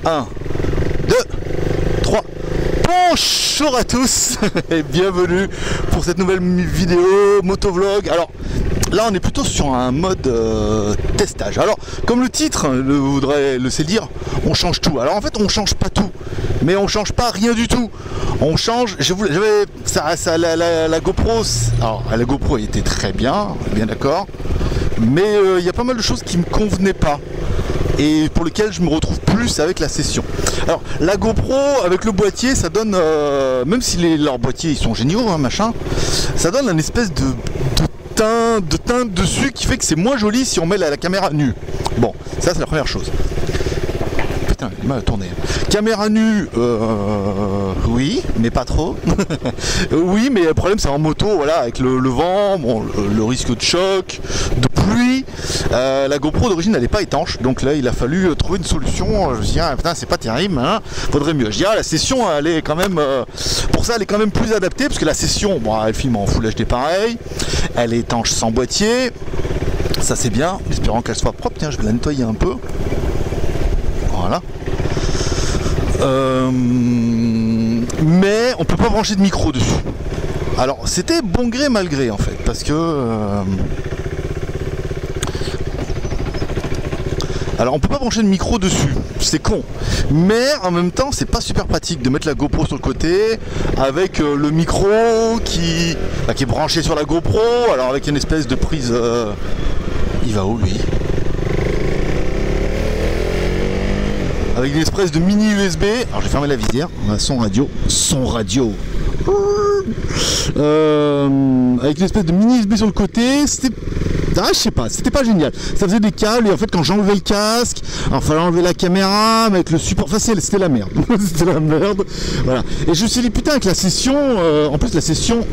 1, 2, 3. Bonjour à tous et bienvenue pour cette nouvelle vidéo motovlog. Alors là on est plutôt sur un mode testage. Alors comme le titre voudrait le sait dire, on change tout. Alors en fait on change pas tout, mais on change pas rien du tout. On change, la GoPro, alors la GoPro était très bien d'accord, mais il y a pas mal de choses qui me convenaient pas et pour lesquelles je me retrouve plus avec la session. Alors la GoPro avec le boîtier, ça donne, même si leurs boîtiers ils sont géniaux, hein, machin, ça donne une espèce de teinte dessus qui fait que c'est moins joli si on met la caméra nue. Bon, ça c'est la première chose. Putain, il m'a tourné. Caméra nue, oui, mais pas trop. Oui, mais le problème c'est en moto, voilà, avec le vent, bon, le risque de choc, de pluie. La GoPro d'origine elle n'est pas étanche, donc là il a fallu trouver une solution. Je me suis dit, ah, putain, c'est pas terrible, hein, faudrait mieux. Je dis, ah, la session elle est quand même, pour ça elle est quand même plus adaptée, parce que la session, bon, elle filme en Full HD pareil, elle est étanche sans boîtier, ça c'est bien, espérant qu'elle soit propre. Tiens, je vais la nettoyer un peu. Voilà. Mais on peut pas brancher de micro dessus. Alors c'était bon gré mal gré en fait, parce que alors on peut pas brancher de micro dessus, c'est con, mais en même temps c'est pas super pratique de mettre la GoPro sur le côté avec le micro qui est branché sur la GoPro, alors avec une espèce de prise il va où lui? Avec une espèce de mini USB. Alors je vais fermer la visière. Son radio. Avec une espèce de mini USB sur le côté. C'était... Ah, je sais pas, c'était pas génial. Ça faisait des câbles et en fait quand j'enlevais le casque, alors il fallait enlever la caméra, mais avec le support facile, c'était la merde. C'était la merde. Voilà. Et je me suis dit putain, avec la session, en plus la session,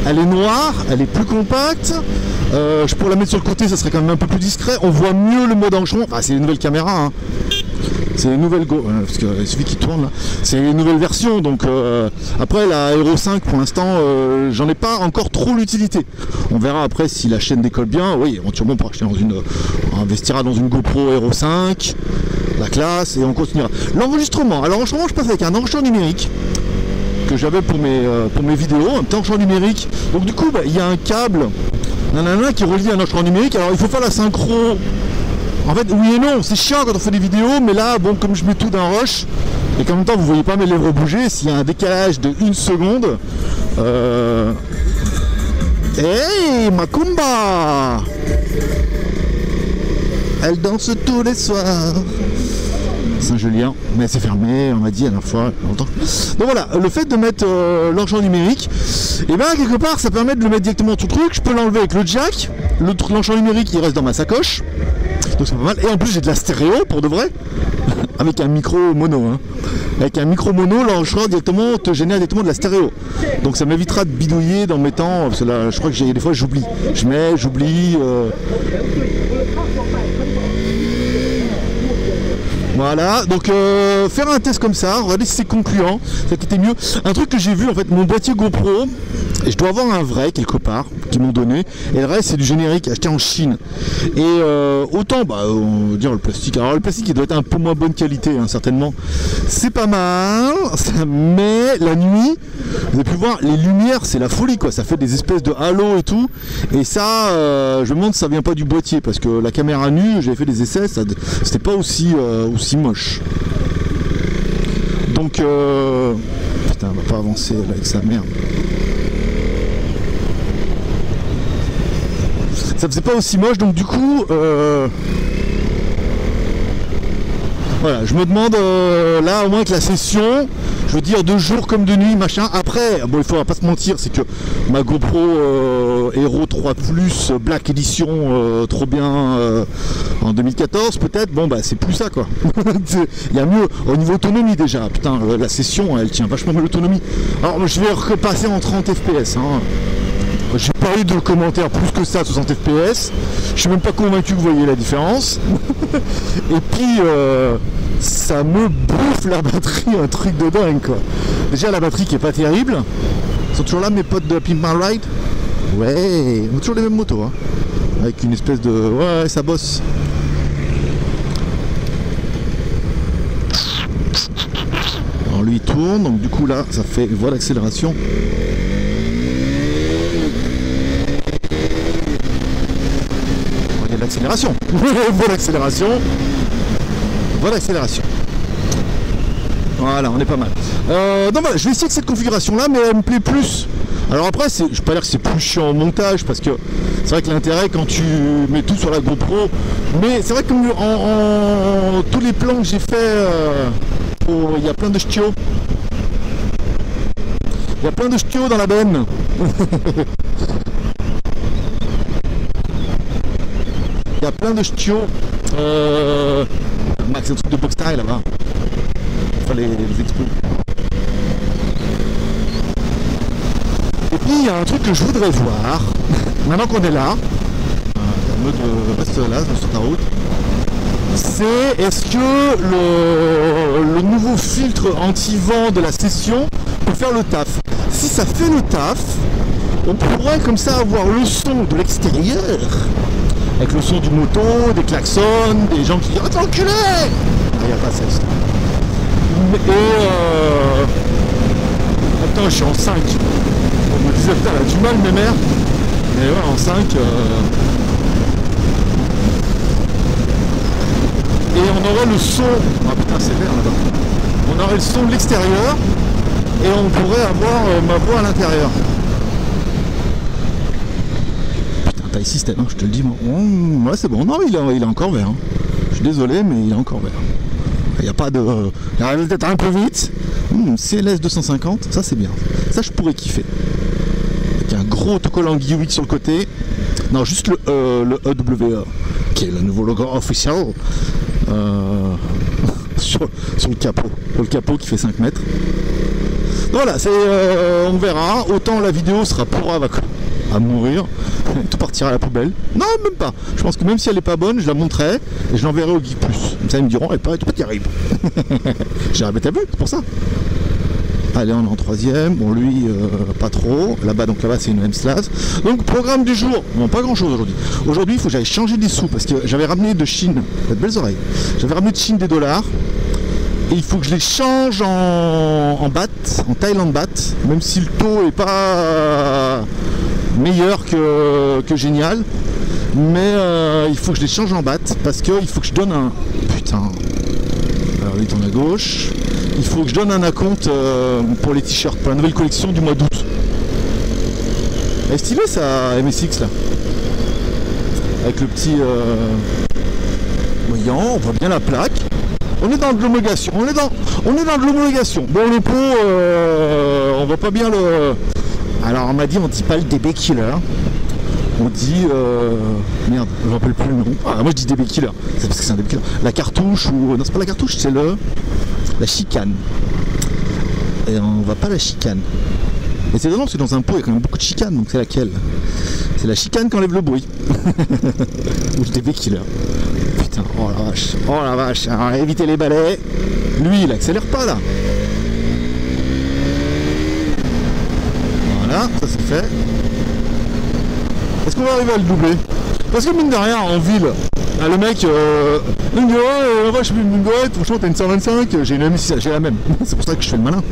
elle est noire, elle est plus compacte. Je pourrais la mettre sur le côté, ça serait quand même un peu plus discret. On voit mieux le mode enchaînement. Enfin, c'est une nouvelle caméra, hein. C'est une nouvelle parce qu'il suffit qu'il tourne là. C'est une nouvelle version, donc après la Hero 5 pour l'instant, j'en ai pas encore trop l'utilité. On verra après si la chaîne décolle bien. Oui, éventuellement on pourra acheter on investira dans une GoPro Hero 5, la classe, et on continuera. L'enregistrement. Alors l'enregistrement, je passe avec un enregistreur numérique que j'avais pour mes vidéos, un petit enregistreur numérique. Donc du coup, il y a un câble qui relie un enregistreur numérique. Alors il faut faire la synchro. En fait, oui et non, c'est chiant quand on fait des vidéos, mais là, bon, comme je mets tout d'un rush, et qu'en même temps vous voyez pas mes lèvres bouger, s'il y a un décalage de 1 seconde, hey, Macumba, elle danse tous les soirs. Saint-Julien, mais c'est fermé, on m'a dit à la fois longtemps. Donc voilà, le fait de mettre l'enregistreur numérique, et bien quelque part ça permet de le mettre directement sur le truc. Je peux l'enlever avec le jack, l'enregistreur numérique il reste dans ma sacoche, donc c'est pas mal. Et en plus j'ai de la stéréo pour de vrai, avec un micro mono, hein. Avec un micro mono, l'enregistreur directement te génère directement de la stéréo. Donc ça m'évitera de bidouiller dans mes temps, parce que là je crois que des fois j'oublie. J'oublie. Voilà, donc faire un test comme ça, regardez si c'est concluant, ça était mieux. Un truc que j'ai vu en fait, mon boîtier GoPro, et je dois avoir un vrai quelque part, qu'ils m'ont donné, et le reste c'est du générique acheté en Chine. Et autant, on va dire le plastique, alors le plastique il doit être un peu moins bonne qualité, hein, certainement. C'est pas mal, mais la nuit, vous avez pu voir, les lumières c'est la folie quoi, ça fait des espèces de halo et tout, et ça, je me demande si ça vient pas du boîtier, parce que la caméra nue, j'avais fait des essais, c'était pas aussi moche. Donc putain, on va pas avancer là avec sa merde. Ça faisait pas aussi moche, donc du coup voilà, je me demande là au moins que la session, je veux dire de jour comme de nuit, machin. Après, bon, il faudra pas se mentir, c'est que ma GoPro Hero 3 Plus Black Edition, trop bien en 2014 peut-être, bon c'est plus ça quoi. Il y a mieux au niveau autonomie déjà. Putain, la session elle tient vachement mal l'autonomie. Alors je vais repasser en 30 fps, hein. J'ai pas eu de commentaires plus que ça, 60 fps. Je suis même pas convaincu que vous voyez la différence. Et puis ça me bouffe la batterie, un truc de dingue quoi. Déjà la batterie qui est pas terrible. Ils sont toujours là mes potes de Pimp My Ride. Ouais, ils ont toujours les mêmes motos, hein. Avec une espèce de... Ouais, ça bosse. tourne, donc du coup là ça fait une voie d'accélération. Il y a de l'accélération. Voie d'accélération. Voie d'accélération. Voilà, on est pas mal. Donc voilà, je vais essayer de cette configuration là, mais elle me plaît plus. Alors après, je ne vais pas dire que c'est plus chiant en montage, parce que c'est vrai que l'intérêt quand tu mets tout sur la GoPro, mais c'est vrai que en tous les plans que j'ai fait, il y a plein de ch'tios. Il y a plein de ch'tios dans la benne. Il y a plein de ch'tios. Max, c'est un truc de box style là-bas. Enfin, les exploser. Et puis il y a un truc que je voudrais voir, maintenant qu'on est là, en mode reste là sur ta route, c'est est-ce que le nouveau filtre anti-vent de la session peut faire le taf. Si ça fait le taf, on pourrait comme ça avoir le son de l'extérieur, avec le son du moto, des klaxons, des gens qui disent « Attends, enculé !» Il n'y a pas ça. Attends, je suis en 5. On me disait, putain, elle a du mal, mes mères. Mais ouais, en 5. Et on aurait le son. Ah putain, c'est vert là-bas. On aurait le son de l'extérieur. Et on pourrait avoir ma voix à l'intérieur. Putain, taille système, hein, je te le dis. Ouais, c'est bon. Non, il est encore vert. Hein. Je suis désolé, mais il est encore vert. Il n'y a pas de... Il arrive peut-être un peu vite. CLS 250, ça c'est bien. Ça je pourrais kiffer. Avec un gros autocollant GUI sur le côté. Non, juste le EWE, qui est le nouveau logo officiel. Sur le capot. Sur le capot qui fait 5 mètres. Voilà, on verra. Autant la vidéo sera pourra à mourir. Tout partira à la poubelle. Non, même pas. Je pense que même si elle n'est pas bonne, je la montrerai et je l'enverrai au Geek Plus. Comme ça, ils me diront, elle n'est pas terrible. J'ai t'as vu, c'est pour ça. Allez, on est en 3ème. Bon, lui, pas trop. Là-bas, c'est une M-Slash. Donc, programme du jour. Bon, pas grand-chose aujourd'hui. Aujourd'hui, il faut que j'aille changer des sous parce que j'avais ramené de Chine. Faites belles oreilles. J'avais ramené de Chine des dollars. Et il faut que je les change en baht, en Thaïlande baht. Même si le taux n'est pas meilleur que génial. Mais il faut que je les change en baht parce qu'il faut que je donne un... Putain. Alors, il tourne à gauche. Il faut que je donne un acompte pour les t-shirts, pour la nouvelle collection du mois d'août. Elle est stylée ça, MSX là. Avec le petit voyant, on voit bien la plaque. On est dans de l'homologation, on est dans de l'homologation. Bon, le pot, on voit pas bien le... Alors on m'a dit on dit pas le DB Killer. On dit merde, je me rappelle plus le nom. Ah, moi je dis DB Killer, c'est parce que c'est un DB Killer. La cartouche ou... Non, c'est pas la cartouche, c'est la chicane. Et on voit pas la chicane. Et c'est étonnant parce que dans un pot il y a quand même beaucoup de chicane, donc c'est laquelle? C'est la chicane qui enlève le bruit. Ou le DB Killer. Putain, oh la vache, alors, évitez les balais. Lui il accélère pas là. Voilà, ça c'est fait. Est-ce qu'on va arriver à le doubler? Parce que mine de rien, en ville, le mec, il me dit ouais, je suis une boîte, franchement t'as une 125, j'ai une M6, j'ai la même, c'est pour ça que je fais le malin.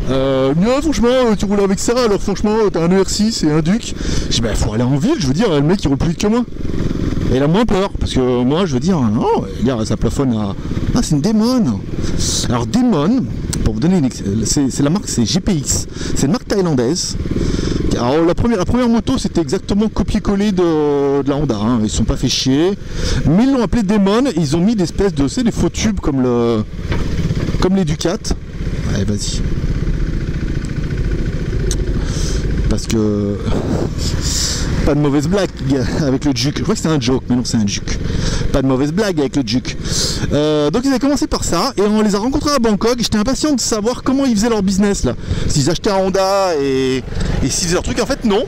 Il me dit ouais, franchement tu roules avec ça, alors franchement t'as un ER6 et un Duc. Je dis bah faut aller en ville, je veux dire, le mec il roule plus vite que moi. Et il a moins peur, parce que moi je veux dire, non, regarde, ça plafonne à... Ah c'est une Demon. Alors Demon, pour vous donner une... c'est la marque, c'est GPX, c'est une marque thaïlandaise. Alors la première moto c'était exactement copier-coller de la Honda, hein. Ils se sont pas fait chier, mais ils l'ont appelé Demon et ils ont mis des espèces de, des faux tubes comme les Ducat. Allez vas-y. Parce que pas de mauvaise blague avec le Juke. Je crois que c'est un joke, mais non c'est un Juke. Pas de mauvaise blague avec le Juke. Donc ils avaient commencé par ça et on les a rencontrés à Bangkok. J'étais impatient de savoir comment ils faisaient leur business là. S'ils achetaient un Honda et s'ils faisaient leur truc. En fait non.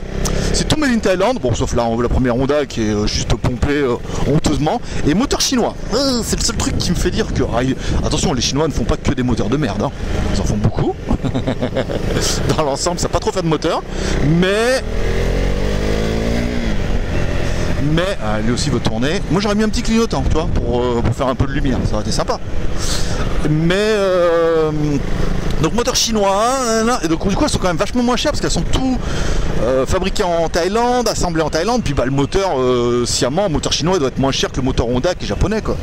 C'est tout made in Thaïlande. Bon sauf la première Honda qui est juste pompée honteusement. Et moteur chinois. C'est le seul truc qui me fait dire que... attention, les Chinois ne font pas que des moteurs de merde. Hein. Ils en font beaucoup. Dans l'ensemble ça n'a pas trop fait de moteur. Mais lui aussi veut tourner. Moi j'aurais mis un petit clignotant, tu vois, pour faire un peu de lumière, ça aurait été sympa. Mais donc moteur chinois, et donc du coup elles sont quand même vachement moins chères parce qu'elles sont tout fabriquées en Thaïlande, assemblées en Thaïlande. Puis bah le moteur sciemment, moteur chinois doit être moins cher que le moteur Honda qui est japonais quoi.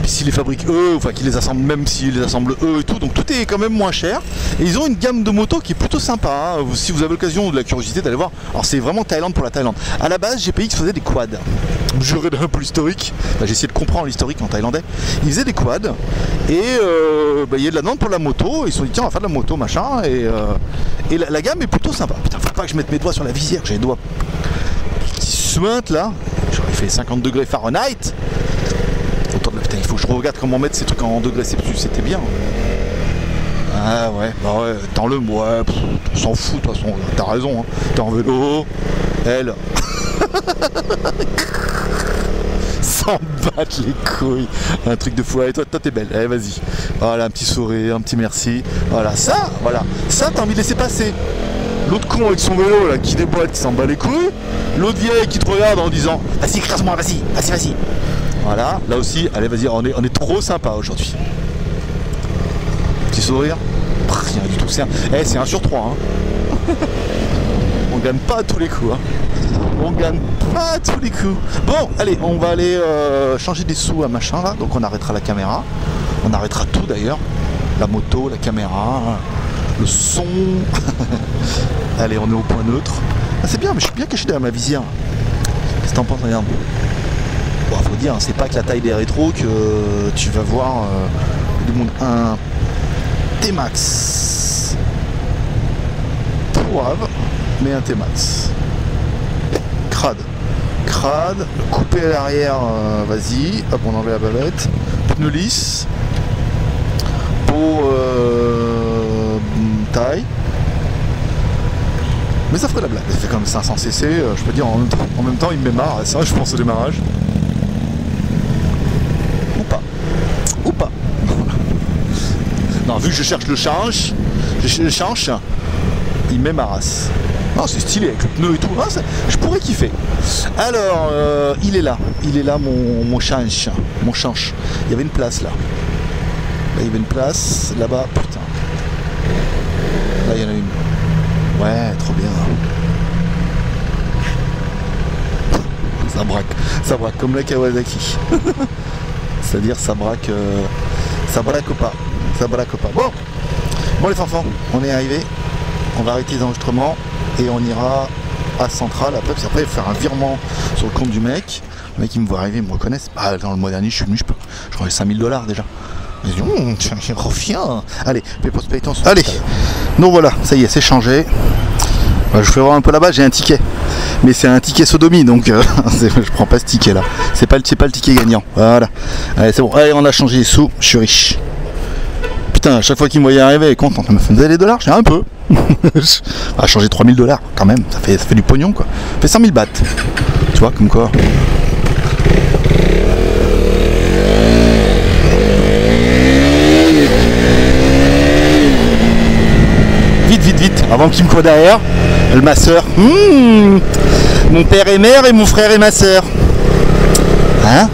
Puis s'ils les fabriquent eux, enfin qu'ils les assemblent, même s'ils les assemblent eux et tout, donc tout est quand même moins cher. Et ils ont une gamme de motos qui est plutôt sympa, hein. Si vous avez l'occasion ou de la curiosité d'aller voir, alors c'est vraiment Thaïlande pour la Thaïlande. À la base GPX faisait des quads. Je regarde un peu l'historique, enfin, j'ai essayé de comprendre l'historique en thaïlandais. Ils faisaient des quads et il y a de la demande pour la moto, ils se sont dit tiens on va faire de la moto machin et la gamme est plutôt sympa. Putain faut pas que je mette mes doigts sur la visière, j'ai les doigts qui suintent là, j'aurais fait 50 degrés Fahrenheit. Putain, il faut que je regarde comment mettre ces trucs en degrés Celsius, c'était bien. Ah ouais, bah ouais, dans le ouais, on s'en fout de toute façon, t'as raison, hein. T'es en vélo, elle. S'en battre les couilles. Un truc de fou. Allez, toi t'es belle, allez vas-y. Voilà, un petit sourire, un petit merci. Voilà, ça t'as envie de laisser passer. L'autre con avec son vélo là qui déboîte, qui s'en bat les couilles. L'autre vieille qui te regarde en disant vas-y, écrase-moi, vas-y. Voilà, là aussi, allez vas-y, on est trop sympa aujourd'hui. Petit sourire. Rien du tout, c'est 1 sur 3 hein. On gagne pas à tous les coups hein. On gagne pas à tous les coups. Bon, allez, on va aller changer des sous à machin là. Donc on arrêtera la caméra. On arrêtera tout d'ailleurs. La moto, la caméra, le son. Allez, on est au point neutre. Ah, c'est bien, mais je suis bien caché derrière ma visière. Qu'est-ce que t'en penses, regarde. Bon, faut dire, c'est pas que la taille des rétros que tu vas voir du monde. Un T-Max. Pourrave, mais un T-Max. Crade, coupé à l'arrière, vas-y, hop, on enlève la bavette. Pneu lisse. Pour taille. Mais ça ferait la blague, ça fait quand même 500 cc, je peux dire en même temps il me démarre, ça je pense au démarrage. Ou pas. Non, vu que je cherche le change, il met ma race. Non, c'est stylé avec le pneu et tout, ah, je pourrais kiffer. Alors, il est là mon change. Il y avait une place là. Là il y avait une place, là-bas, putain. Là il y en a une. Ouais, trop bien. Ça braque comme la Kawasaki. C'est-à-dire ça braque au pas. Bon les enfants, on est arrivé. On va arrêter les enregistrements et on ira à Centrale après, parce qu'après faire un virement sur le compte du mec. Le mec il me voit arriver, il me reconnaît. Ah, dans le mois dernier je suis venu, je crois 5 000 $ déjà. Je reviens. Allez, payton. Allez, donc voilà, ça y est, c'est changé. Je vais voir un peu là-bas, j'ai un ticket. Mais c'est un ticket sodomie, donc je prends pas ce ticket là. C'est pas le ticket gagnant. Voilà. Allez, c'est bon. Allez, on a changé les sous, je suis riche. Putain, à chaque fois qu'il me voyait arriver, il est content. Vous avez les dollars, j'ai un peu. On va changer 3 000 $ quand même, ça fait du pognon quoi. Ça fait 100 000 bahts. Tu vois, comme quoi. Vite, avant qu'il me court derrière, ma soeur. Mon père et mère et mon frère et ma soeur. Hein?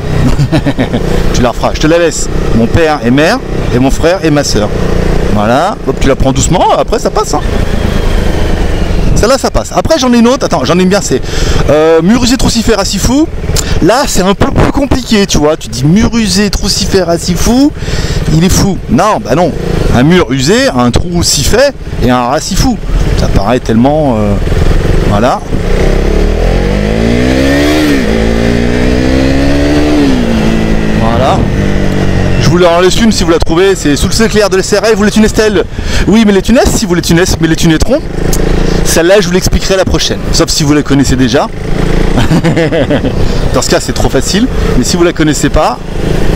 Tu la referas, je te la laisse. Mon père et mère et mon frère et ma soeur. Voilà, hop, tu la prends doucement, après ça passe. Hein. Celle-là ça passe. Après j'en ai une autre, attends, j'en ai une bien, c'est mur usé troussifère à Sifu. Là c'est un peu plus compliqué, tu vois. Tu dis mur usé troussifère à Sifu, il est fou. Non, bah non. Un mur usé, un trou si fait et un rat si fou. Ça paraît tellement... voilà. Voilà. Je vous en laisse une si vous la trouvez. C'est sous le éclair de l'SRL. Vous voulez une Estelle? Oui, mais les tunes, si vous les tunes, mais les tunétrons. Celle-là, je vous l'expliquerai la prochaine. Sauf si vous la connaissez déjà. Dans ce cas, c'est trop facile. Mais si vous la connaissez pas,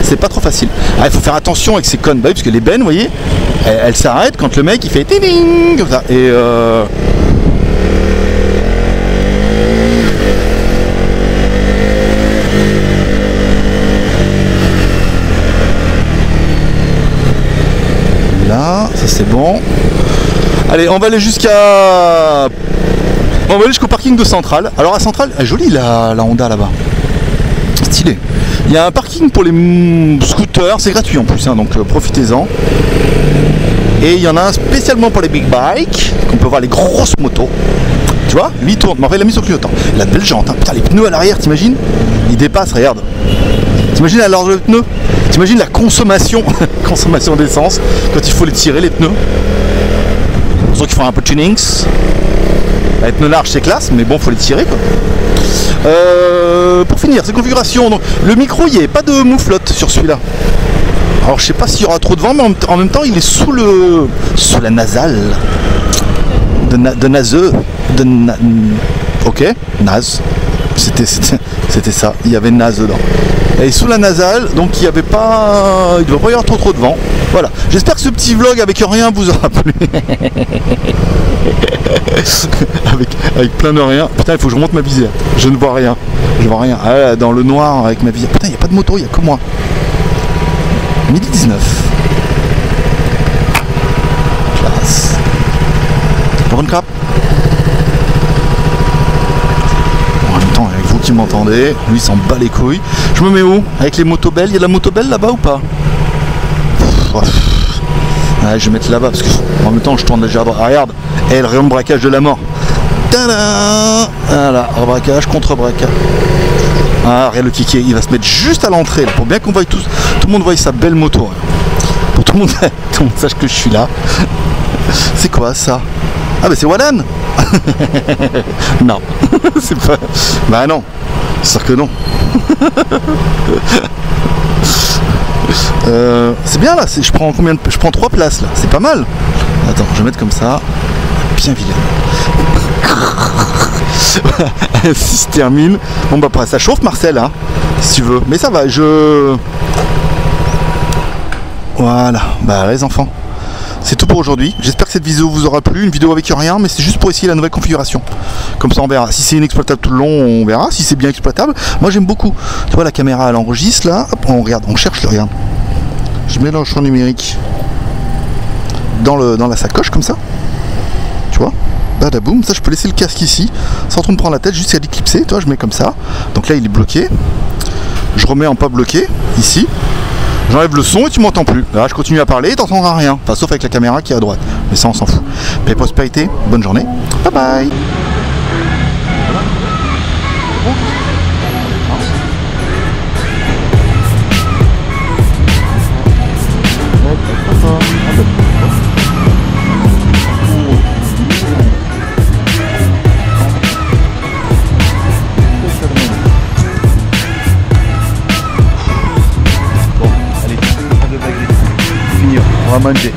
c'est pas trop facile. Ah, il faut faire attention avec ces connes, parce que les bennes, vous voyez, elles s'arrêtent quand le mec il fait ting comme ça. Et là, ça c'est bon. Allez, on va aller jusqu'à On va aller jusqu'au parking de Centrale. Alors à Centrale, jolie la Honda là-bas. Stylé. Il y a un parking pour les scooters, c'est gratuit en plus, hein, donc profitez-en. Et il y en a un spécialement pour les big bikes, qu'on peut voir les grosses motos. Tu vois, lui il tourne, mais en fait il a mis sur clignotant. Il a de belles jantes, hein. Putain, les pneus à l'arrière, t'imagines? Il dépasse, regarde. T'imagines la largeur de pneus? T'imagines la consommation consommation d'essence quand il faut les tirer les pneus? Sauf qu'il faut un peu de tunings. Les pneus larges c'est classe, mais bon faut les tirer quoi. Pour finir, ces configurations, donc, le micro il n'y a pas de mouflotte sur celui-là. Alors je sais pas s'il y aura trop de vent, mais en même temps il est sous la nasale. De naseux. Ok, naze. C'était ça, il y avait naze dedans. Et sous la nasale, donc il ne devrait pas y avoir trop de vent. Voilà, j'espère que ce petit vlog avec rien vous aura plu. avec plein de rien. Putain, il faut que je remonte ma visière. Je ne vois rien. Je vois rien. Ah, là, dans le noir avec ma visière. Putain, il n'y a pas de moto, il n'y a que moi. 12h19. Classe. Bonne cap. En même temps, avec vous qui m'entendez, lui il s'en bat les couilles. Je me mets où? Avec les motos belles. Il y a de la moto belle là-bas ou pas? Ouais, je vais mettre là-bas parce que en même temps je tourne déjà à droite. Ah, regarde, et le rayon de braquage de la mort. Tada, voilà, rebraquage, contre-braquage. Ah, regarde le kiki, il va se mettre juste à l'entrée pour bien qu'on voie tout le monde voie sa belle moto. Pour tout le monde sache que je suis là. C'est quoi ça? Ah bah c'est Wallan. Non, c'est pas. Bah non, c'est sûr que non. C'est bien là, je prends combien je prends 3 places là, c'est pas mal. Attends, je vais mettre comme ça. Bien vilain. Si se termine. Bon bah après ça chauffe Marcel hein, si tu veux. Mais ça va, voilà, bah les enfants. C'est tout pour aujourd'hui. J'espère que cette vidéo vous aura plu. Une vidéo avec rien, mais c'est juste pour essayer la nouvelle configuration. Comme ça on verra. Si c'est inexploitable tout le long, on verra. Si c'est bien exploitable, moi j'aime beaucoup. Tu vois la caméra elle enregistre là. Hop, on regarde, on cherche le rien. Je mets le champ numérique dans la sacoche comme ça. Tu vois, badaboum. Ça je peux laisser le casque ici sans trop me prendre la tête, juste à l'éclipser. Tu vois, je mets comme ça. Donc là il est bloqué. Je remets en pas bloqué ici. J'enlève le son et tu m'entends plus. Là je continue à parler et t'entendras rien. Enfin sauf avec la caméra qui est à droite. Mais ça on s'en fout. Paix, prospérité, bonne journée. Bye bye. On va manger.